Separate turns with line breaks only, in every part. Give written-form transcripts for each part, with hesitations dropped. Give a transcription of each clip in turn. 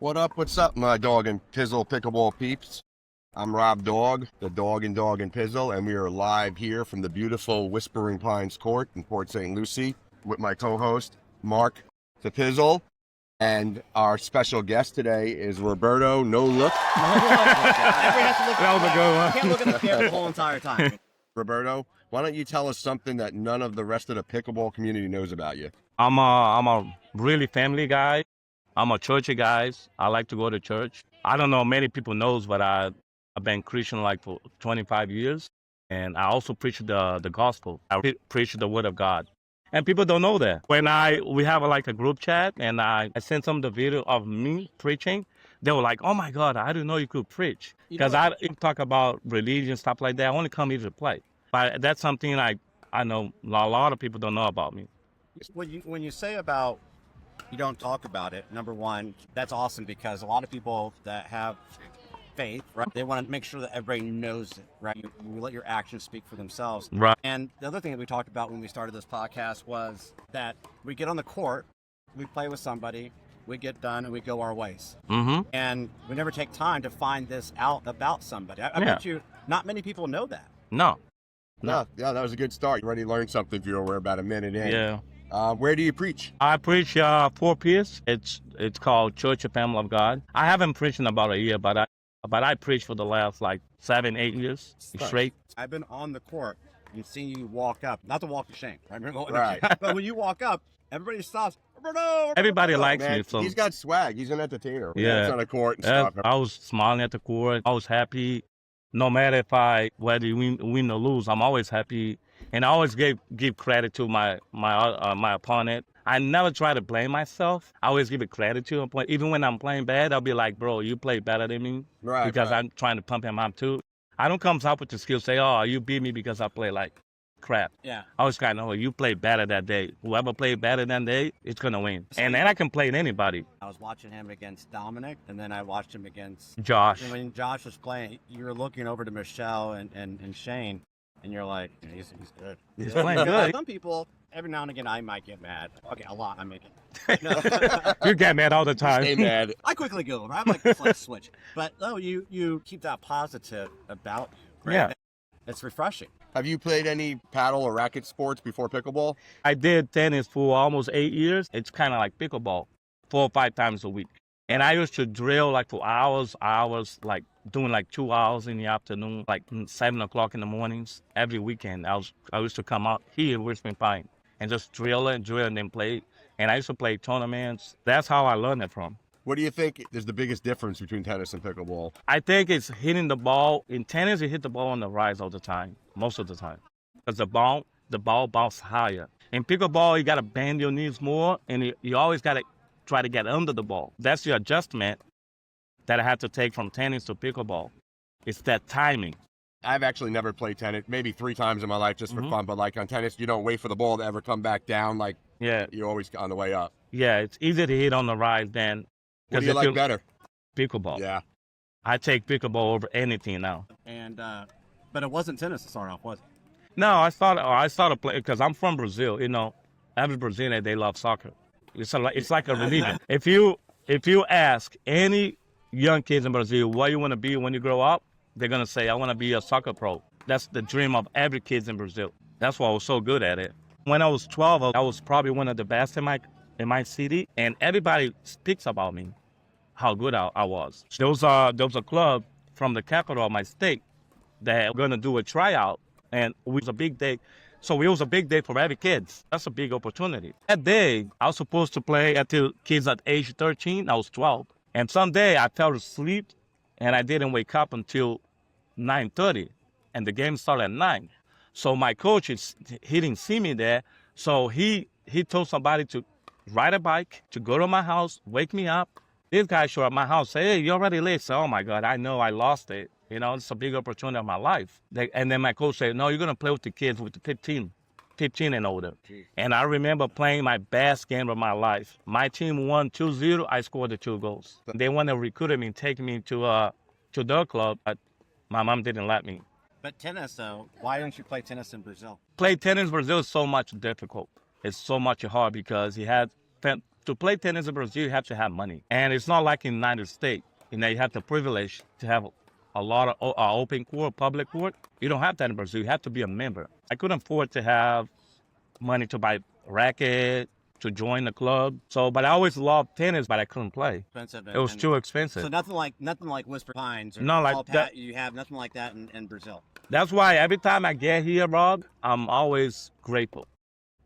What up? What's up, my Dawg and Pizzle pickleball peeps? I'm Rob Dawg, the Dawg and Pizzle, and we are live here from the beautiful Whispering Pines Court in Port St. Lucie with my co-host, Marc the Pizzle. And our special guest today is Roberto. No look.
Everybody has to look.
That was a good one.
Can't look at the camera the whole entire time.
Roberto, why don't you tell us something that none of the rest of the pickleball community knows about you?
I'm a really family guy. I'm a churchy guy. I like to go to church. I don't know many people knows, but I've been Christian like for 25 years. And I also preach the gospel. I preach the word of God. And people don't know that. When we have like a group chat and I sent them the video of me preaching, they were like, oh my God, I didn't know you could preach. Because I didn't talk about religion, stuff like that. I only come here to play. But that's something I know a lot of people don't know about me.
When you say about you don't talk about it, number one, that's awesome because a lot of people that have faith, right, they want to make sure that everybody knows it, right? You let your actions speak for themselves.
Right.
And the other thing that we talked about when we started this podcast was that we get on the court, we play with somebody, we get done, and we go our ways.
Mm-hmm.
And we never take time to find this out about somebody. I bet you not many people know that.
No.
Yeah, that was a good start. You already learned something if you were about a minute in.
Yeah.
Where do you preach?
I preach Fort Pierce. It's called Church of Family of God. I haven't preached in about a year, but I preached for the last like 7-8 years straight.
I've been on the court and seen you walk up, not to walk of shame, right?
Right.
But when you walk up, everybody stops. Roberto!
Everybody likes
Man,
me. So
he's got swag. He's an entertainer.
Yeah.
He's on the court and stuff.
I was smiling at the court. I was happy. No matter whether you win or lose, I'm always happy. And I always give credit to my opponent. I never try to blame myself. I always give it credit to him. Even when I'm playing bad, I'll be like, bro, you play better than me.
Right.
Because I'm trying to pump him up too. I don't come up with the skill, say, oh, you beat me because I play like crap.
Yeah.
I always kind of know you play better that day. Whoever played better that day, it's going to win. And then I can play anybody.
I was watching him against Dominic, and then I watched him against
Josh.
And when Josh was playing, you were looking over to Michelle and Shane, and you're like, yeah, he's good.
He's playing good.
Some people, every now and again, I might get mad. Okay, a lot, I make it.
You get mad all the time.
Stay mad.
I quickly go over. I'm like this like switch. But no, you keep that positive about you. Right?
Yeah.
It's refreshing.
Have you played any paddle or racket sports before pickleball?
I did tennis for almost 8 years. It's kind of like pickleball, 4 or 5 times a week. And I used to drill like for hours, like doing like 2 hours in the afternoon, like 7 o'clock in the mornings. Every weekend, I used to come out here in Whispering Pine and just drill and then play. And I used to play tournaments. That's how I learned it from.
What do you think is the biggest difference between tennis and pickleball?
I think it's hitting the ball. In tennis, you hit the ball on the rise all the time, most of the time. Because the ball bounces higher. In pickleball, you got to bend your knees more, and you always got to try to get under the ball. That's the adjustment that I had to take from tennis to pickleball. It's that timing.
I've actually never played tennis, maybe 3 times in my life just for fun, but like on tennis, you don't wait for the ball to ever come back down. Like, you're always on the way up.
Yeah, it's easier to hit on the rise than...
What do you like better?
Pickleball.
Yeah.
I take pickleball over anything now.
And but it wasn't tennis to start off, was it?
No, I started playing because I'm from Brazil. You know, every Brazilian, they love soccer. It's like a religion. If you ask any young kids in Brazil what you want to be when you grow up, they're gonna say, I want to be a soccer pro. That's the dream of every kid in Brazil. That's why I was so good at it. When I was 12, I was probably one of the best in my city, and everybody speaks about me, how good I was. There was a club from the capital of my state that were gonna do a tryout, and it was a big day. So it was a big day for every kid. That's a big opportunity. That day, I was supposed to play until kids at age 13. I was 12. And someday I fell asleep, and I didn't wake up until 9:30, and the game started at 9. So my coach, he didn't see me there, so he told somebody to ride a bike, to go to my house, wake me up. This guy showed up at my house, say, hey, you're already late. So, oh my God, I know I lost it. You know, it's a big opportunity of my life. And then my coach said, no, you're going to play with the kids with the 15 and older. Jeez. And I remember playing my best game of my life. My team won 2-0. I scored the 2 goals. They wanted to recruit me and take me to their club, but my mom didn't let me.
But tennis, though, why don't you play tennis in Brazil?
Play tennis in Brazil is so much difficult. It's so much hard because you had To play tennis in Brazil, you have to have money. And it's not like in the United States. You know, you have the privilege to have a lot of open court, public court. You don't have that in Brazil. You have to be a member. I couldn't afford to have money to buy racket, to join the club. So, but I always loved tennis, but I couldn't play.
Expensive.
It was too expensive.
So nothing like Whisper Pines or
Not like
Paul
that.
Pat, you have nothing like that in Brazil.
That's why every time I get here, Rob, I'm always grateful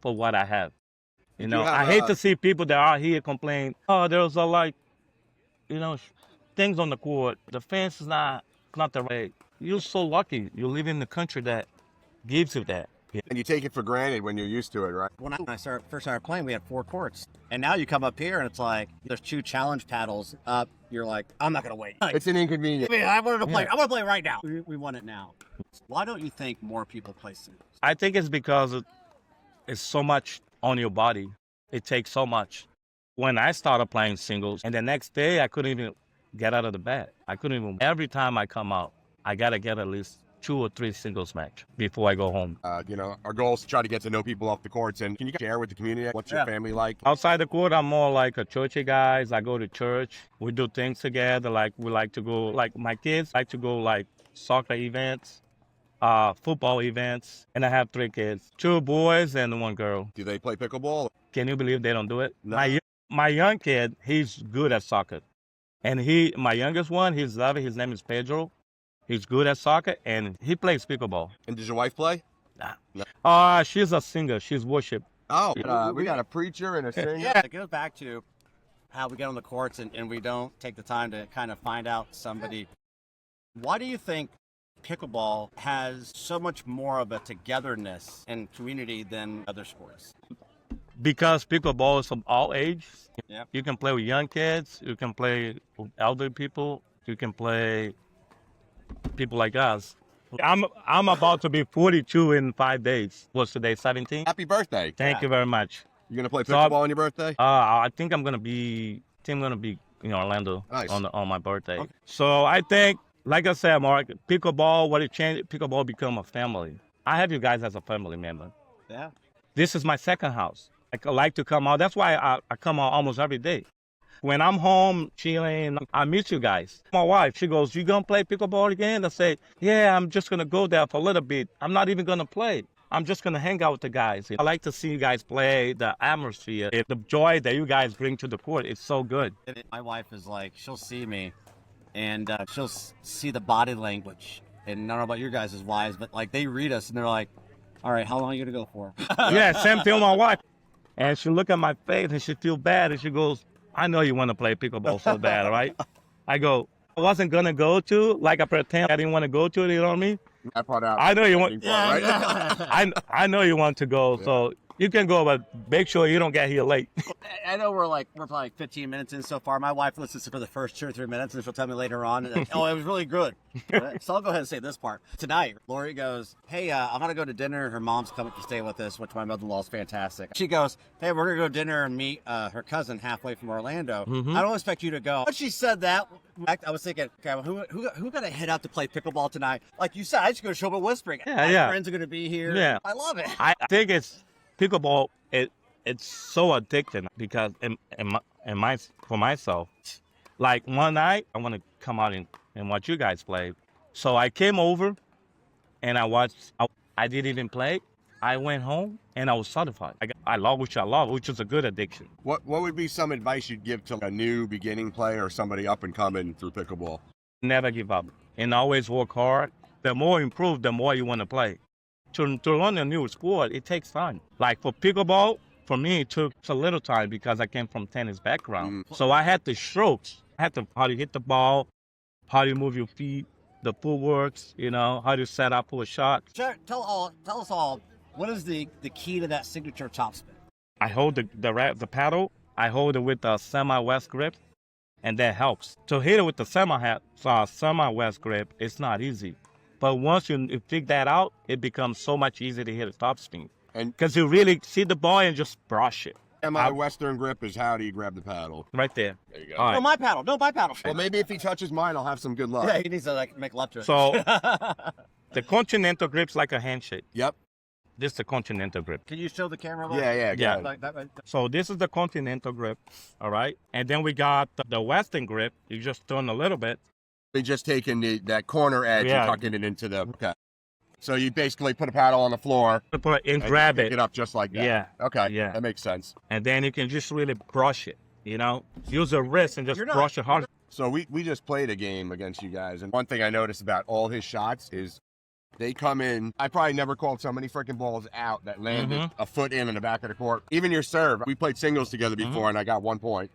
for what I have. You know, I hate to see people that are here complain, oh, there's things on the court. The fence is not the right. You're so lucky. You live in the country that gives you that.
And you take it for granted when you're used to it, right?
When I first started playing, we had 4 courts. And now you come up here and it's like, there's 2 challenge paddles up. You're like, I'm not going to wait.
It's an inconvenience.
I mean, I wanted to play. I want to play right now. We want it now. Why don't you think more people play singles?
I think it's because it's so much on your body. It takes so much. When I started playing singles, and the next day I couldn't even get out of the bed. Every time I come out, I got to get at least 2 or 3 singles match before I go home.
Our goal is to try to get to know people off the courts. And can you share with the community what's your family like?
Outside the court, I'm more like a churchy guy. I go to church. We do things together. Like we like to go, like my kids like to go like soccer events, football events. And I have 3 kids, 2 boys and 1 girl.
Do they play pickleball?
Can you believe they don't do it?
No.
My young kid, he's good at soccer. And my youngest one, he's lovely. His name is Pedro. He's good at soccer, and he plays pickleball.
And does your wife play?
Nah.
No.
She's a singer. She's worship.
Oh, we got a preacher and a singer.
Yeah, it goes back to how we get on the courts and we don't take the time to kind of find out somebody. Why do you think pickleball has so much more of a togetherness and community than other sports?
Because pickleball is of all ages.
Yep.
You can play with young kids. You can play with elderly people. You can play people like us. I'm about to be 42 in 5 days. What's today, 17?
Happy birthday.
Thank you very much.
You're going to play pickleball on your birthday?
I think I'm gonna be in Orlando
Nice.
on my birthday.
Okay.
So I think, like I said, Mark, pickleball, what it changed, pickleball become a family. I have you guys as a family member.
Yeah.
This is my second house. I like to come out. That's why I come out almost every day. When I'm home chilling, I miss you guys. My wife, she goes, you gonna play pickleball again? I say, yeah, I'm just gonna go there for a little bit. I'm not even gonna play. I'm just gonna hang out with the guys. I like to see you guys play, the atmosphere, the joy that you guys bring to the court. It's so good.
My wife is like, she'll see me and she'll see the body language. And I don't know about your guys' wives, but like they read us and they're like, all right, how long are you gonna go for?
Yeah, same thing with my wife. And she look at my face and she feel bad and she goes, I know you want to play pickleball so bad, right? I go, I wasn't going to go to, like I pretend I didn't want to go to it, you know what I mean?
That part out.
I know you want,
Right?
I know you want to go, so you can go, but make sure you don't get here late.
I know we're probably 15 minutes in so far. My wife listens for the first 2 or 3 minutes, and she'll tell me later on, like, oh, it was really good. So I'll go ahead and say this part. Tonight, Lori goes, hey, I'm going to go to dinner. Her mom's coming to stay with us, which my mother-in-law is fantastic. She goes, hey, we're going to go to dinner and meet her cousin halfway from Orlando. I don't expect you to go. When she said that, I was thinking, okay, well, who got to head out to play pickleball tonight? Like you said, I just go to show up at Whispering. My friends are going to be here.
Yeah.
I love it.
I think pickleball, it's so addicting because for myself, like one night, I want to come out and watch you guys play. So I came over and I watched. I didn't even play. I went home and I was certified. I love, which is a good addiction.
What would be some advice you'd give to a new beginning player or somebody up and coming through pickleball?
Never give up and always work hard. The more you improve, the more you want to play. To learn a new sport, it takes time. Like for pickleball, for me, it took a little time because I came from tennis background. So I had the strokes. I had to how to hit the ball, how to move your feet, the footworks, how to set up for a shot.
Sure, tell us all, what is the key to that signature topspin?
I hold the paddle. I hold it with a semi-west grip, and that helps. To hit it with the semi-west grip, it's not easy. But once you figure that out, it becomes so much easier to hit a topspin.
And
because you really see the ball and just brush it.
my Western grip is how do you grab the paddle?
Right there.
There you go.
All right.
No, my paddle.
Well, maybe if he touches mine, I'll have some good luck.
Yeah, he needs to make love to it.
So the continental grip's like a handshake.
Yep.
This is the continental grip.
Can you show the camera? A little?
Yeah,
Yeah.
go ahead.
So this is the continental grip, all right? And then we got the western grip. You just turn a little bit.
They just taking that corner edge
Yeah.
and tucking it into the. Okay. So you basically put a paddle on the floor
Put it and grab
pick
it.
it up just like that.
Yeah.
Okay.
Yeah.
That makes sense.
And then you can just really brush it, you know? Use the wrist and just
You're not-
brush it hard.
So we just played a game against you guys, and one thing I noticed about all his shots is they come in. I probably never called so many freaking balls out that landed a foot in the back of the court. Even your serve. We played singles together before, and I got 1 point.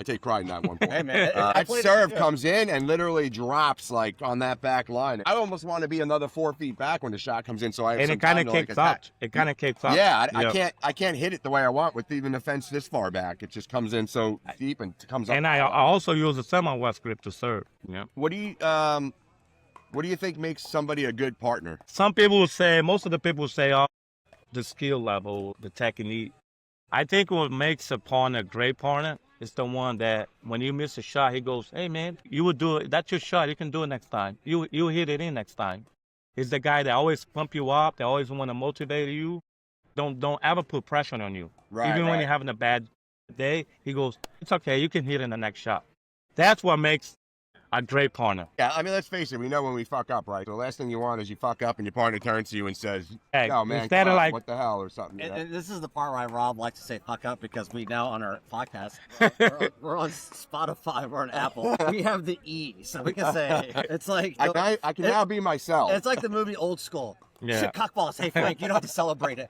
I take pride in that 1 point.
Hey, man.
That serve comes in and literally drops like on that back line. I almost want to be another 4 feet back when the shot comes in, so I have
And
some
it kind
time
of
to, like,
kicks up.
attack.
It kind of kicks up.
Yeah,
Yep.
I can't hit it the way I want with even the fence this far back. It just comes in so deep and comes up.
And I also use a semi-west grip to serve. Yeah.
What do you think makes somebody a good partner?
Some people will say, most of the people will say, oh, the skill level, the technique. I think what makes a partner a great partner is the one that when you miss a shot, he goes, hey, man, you would do it. That's your shot. You can do it next time. You hit it in next time. He's the guy that always pump you up. They always want to motivate you. Don't ever put pressure on you.
Right,
Even when you're having a bad day, he goes, it's okay. You can hit in the next shot. That's what makes a great partner.
Yeah, I mean, let's face it. We know when we fuck up, right? The last thing you want is you fuck up and your partner turns to you and says,
Hey,
"No, man,
instead of like,
what the hell," or something. You know?
And this is the part where Rob likes to say fuck up because we now on our podcast, we're on Spotify, we're on Apple. We have the E, so we can say, it's like.
I can now be myself.
It's like the movie Old School.
Yeah.
Shit, cockballs. Hey, Frank, you don't have to celebrate it.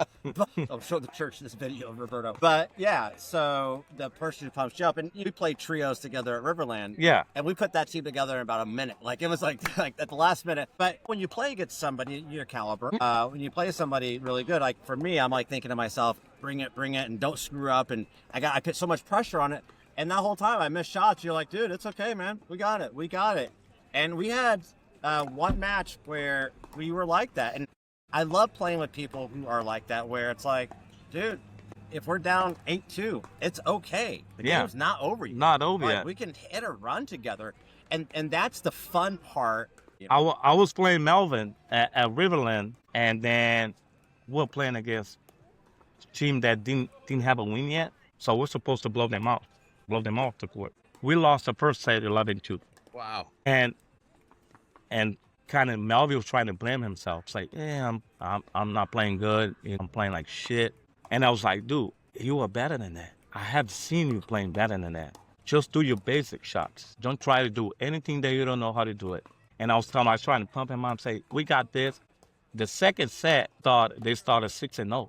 I'll show the church this video of Roberto. But yeah, so the person who pumps you up, and we played trios together at Riverland.
yeah,
And we put that team together in about a minute. Like, it was like at the last minute. But when you play against somebody, your caliber, when you play somebody really good, like for me, I'm like thinking to myself, bring it, and don't screw up. And I put so much pressure on it. And that whole time I missed shots. You're like, dude, it's okay, man. We got it. And we had one match where we were like that. And I love playing with people who are like that, where it's like, dude, if we're down 8-2, it's okay. The game's not over yet.
not over
Like,
yet.
we can hit a run together. And that's the fun part. You
I
know?
I was playing Melvin at Riverland, and then we're playing against a team that didn't have a win yet. So we're supposed to blow them off the court. We lost the first set 11-2.
Wow.
And kind of Melvin was trying to blame himself. It's like, yeah, I'm not playing good. You know, I'm playing like shit. And I was like, dude, you are better than that. I have seen you playing better than that. Just do your basic shots. Don't try to do anything that you don't know how to do it. And I was trying to pump him up, say, we got this. The second set, they started 6-0.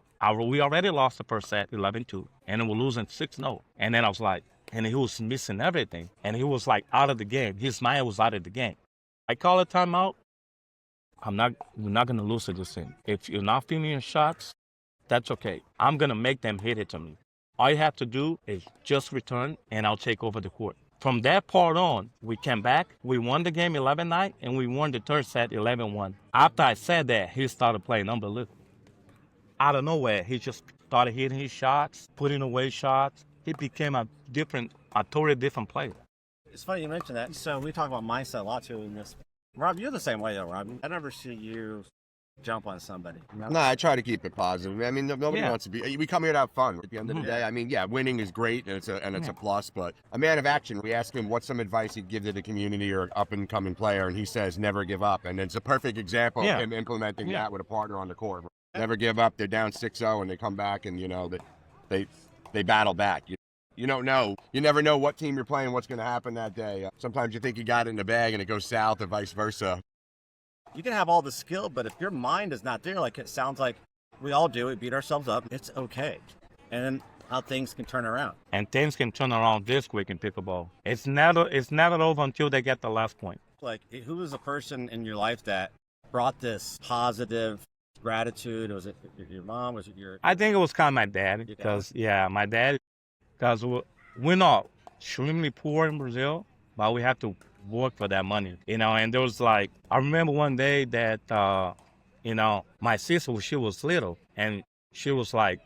We already lost the first set, 11-2, and then we're losing 6-0. And then I was like, and he was missing everything. And he was like out of the game. His mind was out of the game. I call a timeout. We're not going to lose to this thing. If you're not feeling your shots, that's okay. I'm going to make them hit it to me. All you have to do is just return, and I'll take over the court. From that part on, we came back. We won the game 11-9, and we won the third set 11-1. After I said that, he started playing unbelievable. Out of nowhere, he just started hitting his shots, putting away shots. He became a totally different player.
It's funny you mentioned that. So we talk about mindset a lot too in this. Rob, you're the same way though, Rob. I never see you jump on somebody. You know?
No, I try to keep it positive. I mean, nobody wants to be. We come here to have fun. At the end of the day, I mean, yeah, winning is great and it's a plus. But a man of action. We asked him what's some advice he'd give to the community or up and coming player, and he says never give up. And it's a perfect example of him implementing that with a partner on the court. Never give up. They're down 6-0 and they come back and they battle back. You don't know. You never know what team you're playing, what's going to happen that day. Sometimes you think you got it in the bag and it goes south or vice versa.
You can have all the skill, but if your mind is not there, like it sounds like we all do, we beat ourselves up, it's okay. And then how things can turn around.
And things can turn around this quick in pickleball. It's never over until they get the last point.
Like, who was a person in your life that brought this positive gratitude? Was it your mom? Was it your...
I think it was kind of my dad. Because, my dad. Because we're not extremely poor in Brazil, but we have to work for that money, and there was like, I remember one day that, my sister, she was little, and she was like,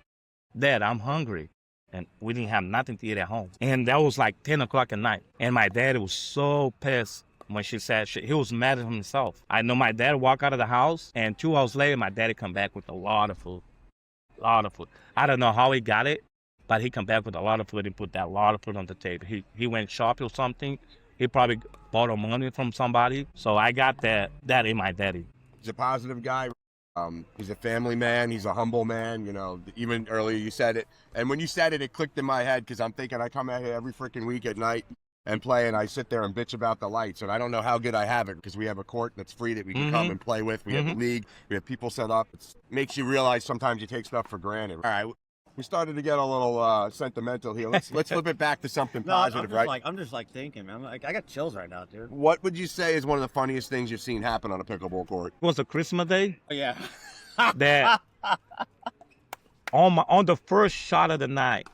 Dad, I'm hungry. And we didn't have nothing to eat at home. And that was like 10 o'clock at night. And my dad was so pissed when she said he was mad at himself. I know my dad walked out of the house, and 2 hours later, my daddy come back with a lot of food. A lot of food. I don't know how he got it, but he come back with a lot of food and put that lot of food on the table. He went shopping or something. He probably borrowed money from somebody. So I got that in my daddy.
He's a positive guy. He's a family man. He's a humble man. You know, even earlier you said it. And when you said it, it clicked in my head because I'm thinking I come out here every freaking week at night and play, and I sit there and bitch about the lights. And I don't know how good I have it because we have a court that's free that we can come and play with. We have a league. We have people set up. It makes you realize sometimes you take stuff for granted. All right. We started to get a little sentimental here. Let's flip it back to something positive, right?
I'm just thinking, man. I got chills right now, dude.
What would you say is one of the funniest things you've seen happen on a pickleball court?
It was a Christmas day.
Oh, yeah.
That on the first shot of the night,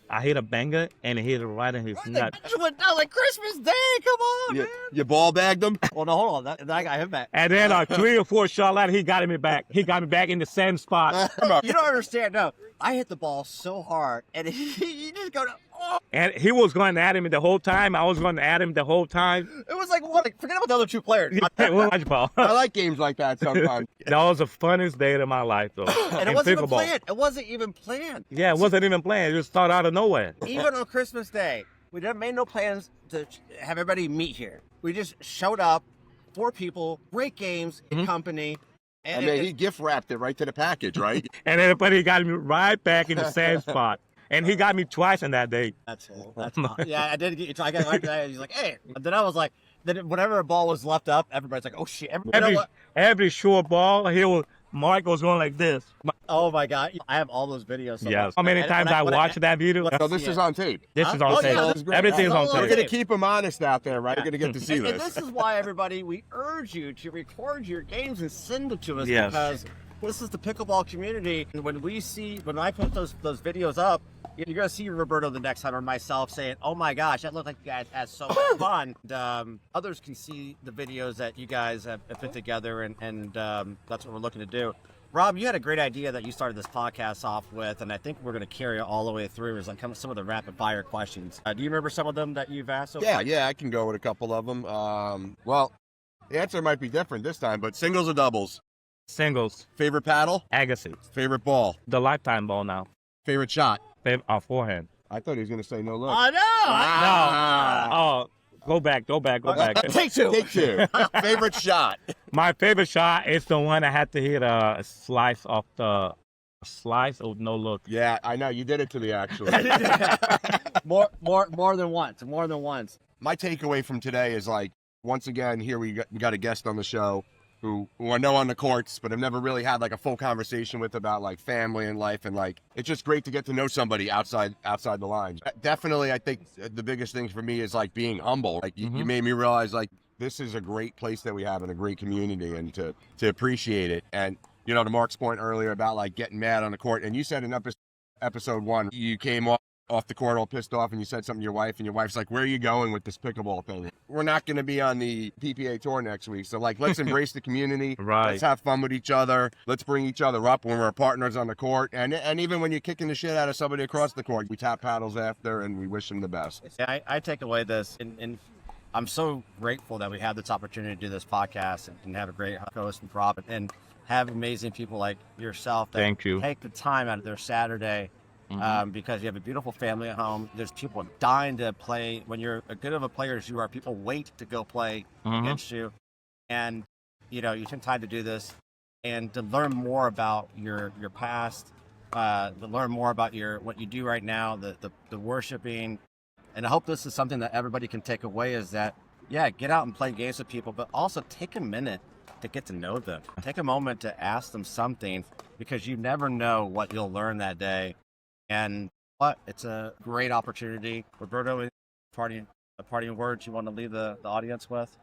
I hit a banger and it hit it right in his nut.
That went down like Christmas Day. Come on, man.
You ball bagged him?
Well, no, hold on. That got him back.
And then 3 or 4 shots later, he got me back. He got me back in the same spot.
You don't understand. No, I hit the ball so hard, and he just go to. Oh.
And he was going at him the whole time. I was going at him the whole time.
It was like, what? Forget about the other 2 players.
Ball.
I like games like that sometimes.
That was the funniest day of my life, though.
And it wasn't even planned. It wasn't even planned.
Yeah, it wasn't even planned. It just started out of nowhere.
Even on Christmas Day, we made no plans to have everybody meet here. We just showed up, 4 people, great games, in company. And
he gift wrapped it right to the package, right?
And everybody got me right back in the same spot. And he got me twice in that day.
That's yeah, I did get you. I got right there. He's like, hey. And then I was like, then whenever a ball was left up, everybody's like, oh shit.
Every short ball, Marc was going like this.
Oh my God. I have all those videos. So
yes. How many times I watched that video?
So this is on tape.
This is on tape.
Yeah,
everything's on tape.
We're going to keep them honest out there, right? We're going to get to see this.
And this is why, everybody, we urge you to record your games and send them to us because this is the pickleball community. And when I put those videos up, you're going to see Roberto the next time or myself saying, oh my gosh, that looked like you guys had so much fun. And, others can see the videos that you guys have put together, and that's what we're looking to do. Rob, you had a great idea that you started this podcast off with, and I think we're going to carry it all the way through is like some of the rapid fire questions. Do you remember some of them that you've asked?
Yeah, I can go with a couple of them. Well, the answer might be different this time, but singles or doubles?
Singles.
Favorite paddle?
Agassi.
Favorite ball?
The lifetime ball now.
Favorite shot?
Forehand.
I thought he was going to say no look.
Oh, no!
Oh, go back.
Take two.
Favorite shot?
My favorite shot is the one I had to hit a slice of no look.
Yeah, I know. You did it to me, actually.
more than once.
My takeaway from today is like, once again, here we got a guest on the show who I know on the courts, but I've never really had like a full conversation with about like family and life, and like it's just great to get to know somebody outside the lines. Definitely, I think the biggest thing for me is like being humble. Like you made me realize like this is a great place that we have and a great community, and to appreciate it. And you know, to Marc's point earlier about like getting mad on the court, and you said in episode 1 you came off the court all pissed off and you said something to your wife, and your wife's like, where are you going with this pickleball thing? We're not going to be on the PPA tour next week, so like let's embrace the community.
Right.
Let's have fun with each other. Let's bring each other up when we're partners on the court, and even when you're kicking the shit out of somebody across the court, we tap paddles after and we wish them the best.
Yeah, I take away this, and I'm so grateful that we have this opportunity to do this podcast and have a great host and Rob, and have amazing people like yourself that
Thank you.
take the time out of their Saturday. Because you have a beautiful family at home. There's people dying to play. When you're as good of a player as you are, people wait to go play against you. And, you know, you take time to do this and to learn more about your past, to learn more about what you do right now, the worshiping. And I hope this is something that everybody can take away is that, yeah, get out and play games with people, but also take a minute to get to know them. Take a moment to ask them something, because you never know what you'll learn that day. And it's a great opportunity. Roberto, parting words you want to leave the audience with?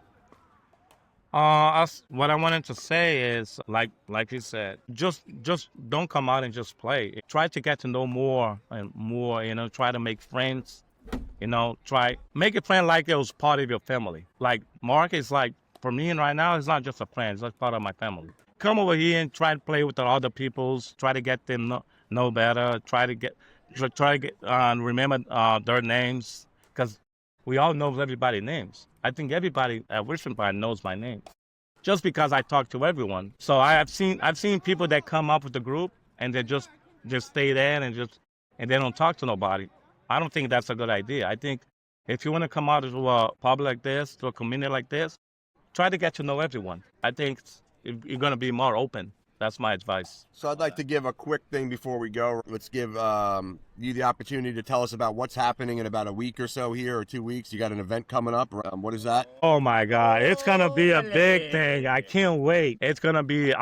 What I wanted to say is, like you said, just don't come out and just play. Try to get to know more and more. You know, try to make friends. You know, make a friend like it was part of your family. Like Marc is like, for me right now, it's not just a friend. It's like part of my family. Come over here and try to play with the other peoples. Try to get them know better. Try to remember their names, because We all know everybody's names. I think everybody at Whispering Pine knows my name, just because I talk to everyone. So I've seen people that come up with the group and they just stay there and they don't talk to nobody. I don't think that's a good idea. I think if you want to come out to a public like this, to a community like this, try to get to know everyone. I think you're going to be more open. That's my advice.
So I'd like to give a quick thing before we go. Let's give you the opportunity to tell us about what's happening in about a week or so here, or 2 weeks. You got an event coming up. What is that?
Oh my God, it's going to be a big thing. I can't wait. It's going to be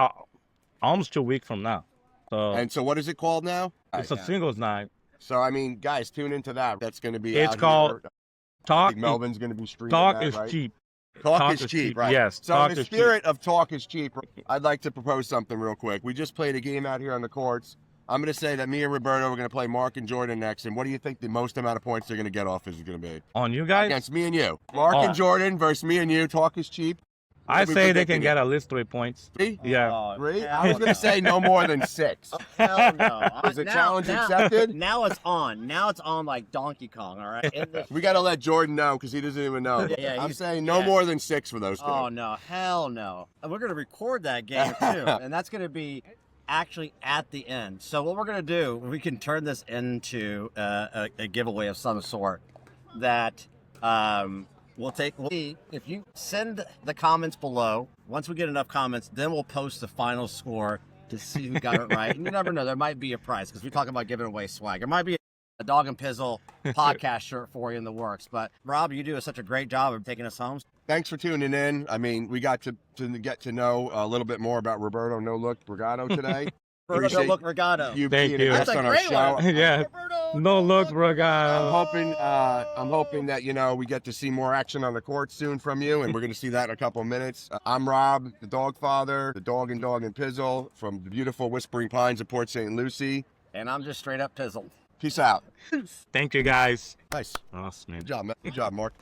almost 2 weeks from now.
So what is it called now?
It's a singles night.
So, I mean, guys, tune into that. That's going to be
It's
out
called
here.
Talk.
Melvin's going to be streaming
Talk
that,
is
right?
cheap.
Talk is cheap, right?
Yes.
So
talk
in the
is
spirit of talk is cheap, I'd like to propose something real quick. We just played a game out here on the courts. I'm going to say that me and Roberto are going to play Marc and Jordan next. And what do you think the most amount of points they're going to get off is going to be?
On you guys?
Against me and you. Marc and Jordan versus me and you. Talk is cheap.
I say they can get at least 3 points.
3?
Yeah.
3? I was going to say no more than 6.
Hell no.
Is the challenge accepted?
Now it's on. Now it's on like Donkey Kong, all right?
We got to let Jordan know because he doesn't even know.
Yeah,
I'm saying no more than 6 for those two.
Oh, no. Hell no. And we're going to record that game, too. And that's going to be actually at the end. So what we're going to do, we can turn this into a giveaway of some sort that if you send the comments below, once we get enough comments, then we'll post the final score to see who got it right. And you never know, there might be a prize because we talk about giving away swag. There might be a Dawg and Pizzle podcast shirt for you in the works. But Rob, you do such a great job of taking us home.
Thanks for tuning in. I mean, we got to get to know a little bit more about Roberto No Look Brigado today.
Roberto No Look Regato.
Thank you.
That's on our show.
Yeah. No look, Brigado.
I'm hoping that, you know, we get to see more action on the court soon from you, and we're going to see that in a couple of minutes. I'm Rob, the dog father, the Dawg and Pizzle from the beautiful Whispering Pines of Port St. Lucie.
And I'm just straight up Pizzle.
Peace out.
Thank you, guys.
Nice.
Awesome, man.
Good job, man. Good job, Marc.